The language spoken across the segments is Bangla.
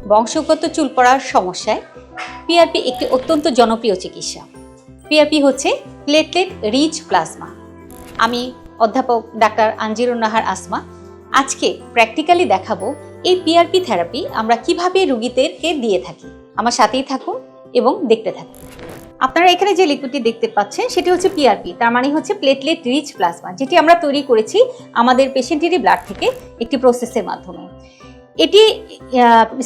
বংশগত চুল পড়ার সমস্যায় পিআরপি একটি অত্যন্ত জনপ্রিয় চিকিৎসা। পিআরপি হচ্ছে প্লেটলেট রিচ প্লাজমা। আমি অধ্যাপক ডাক্তার আনজিরুন নাহার আসমা আজকে প্র্যাকটিক্যালি দেখাবো এই পিআরপি থেরাপি আমরা কিভাবে রোগীদেরকে দিয়ে থাকি। আমার সাথেই থাকুন এবং দেখতে থাকুন। আপনারা এখানে যে লিকুইডটি দেখতে পাচ্ছেন সেটি হচ্ছে পিআরপি, তার মানে হচ্ছে প্লেটলেট রিচ প্লাজমা, যেটি আমরা তৈরি করেছি আমাদের পেশেন্টেরই ব্লাড থেকে একটি প্রসেসের মাধ্যমে। এটি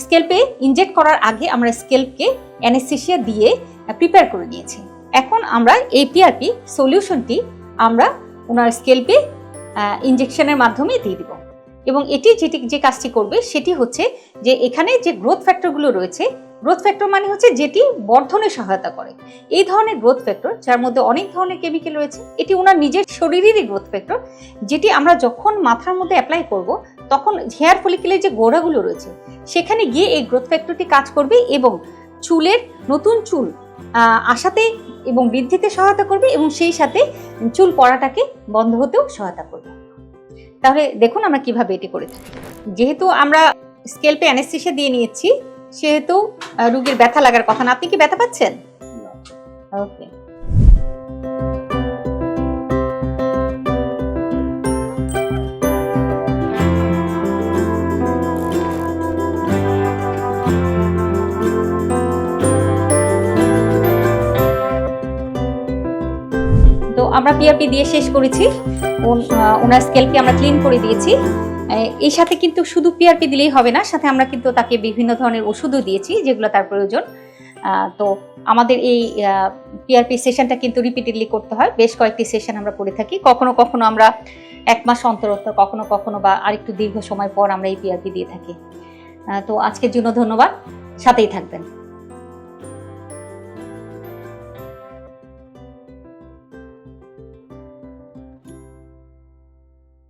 স্কেল্পে ইনজেক্ট করার আগে আমরা স্কেল্পকে অ্যানেস্থেসিয়া দিয়ে প্রিপেয়ার করে নিয়েছি। এখন আমরা এই পিআরপি সলিউশনটি আমরা ওনার স্কেল্পে ইনজেকশনের মাধ্যমে দিয়ে দিব এবং এটি যে কাজটি করবে সেটি হচ্ছে যে এখানে যে গ্রোথ ফ্যাক্টরগুলো রয়েছে, গ্রোথ ফ্যাক্টর মানে হচ্ছে যেটি বর্ধনে সহায়তা করে, এই ধরনের গ্রোথ ফ্যাক্টর যার মধ্যে অনেক ধরনের কেমিক্যাল রয়েছে, এটি ওনার নিজের শরীরেরই গ্রোথ ফ্যাক্টর, যেটি আমরা যখন মাথার মধ্যে অ্যাপ্লাই করব তখন হেয়ার ফলিকেলের যে গোড়াগুলো রয়েছে সেখানে গিয়ে এই গ্রোথ ফ্যাক্টরটি কাজ করবে এবং চুলের নতুন চুল আসাতে এবং বৃদ্ধিতে সহায়তা করবে এবং সেই সাথে চুল পড়াটাকে বন্ধ হতেও সহায়তা করবে। তাহলে দেখুন আমরা কিভাবে এটি করে থাকি। যেহেতু আমরা স্কেল্পে অ্যানেস্থেসিয়া দিয়ে নিয়েছি সেহেতু রোগীর ব্যথা লাগার কথা না। আপনি কি ব্যথা পাচ্ছেন? ওকে। তো আমরা পিআরপি দিয়ে শেষ করেছি, ওনার স্কেল্পকে আমরা ক্লিন করে দিয়েছি। এই সাথে কিন্তু শুধু পিআরপি দিলেই হবে না, সাথে আমরা কিন্তু তাকে বিভিন্ন ধরনের ওষুধও দিয়েছি যেগুলো তার প্রয়োজন। তো আমাদের এই পিআরপি সেশনটা কিন্তু রিপিটেডলি করতে হয়, বেশ কয়েকটি সেশন আমরা করে থাকি। কখনো কখনো আমরা 1 মাস অন্তর কখনো কখনো বা আরেকটু দীর্ঘ সময় পর আমরা এই পিআরপি দিয়ে থাকি। তো আজকের জন্য ধন্যবাদ, সাথেই থাকবেন।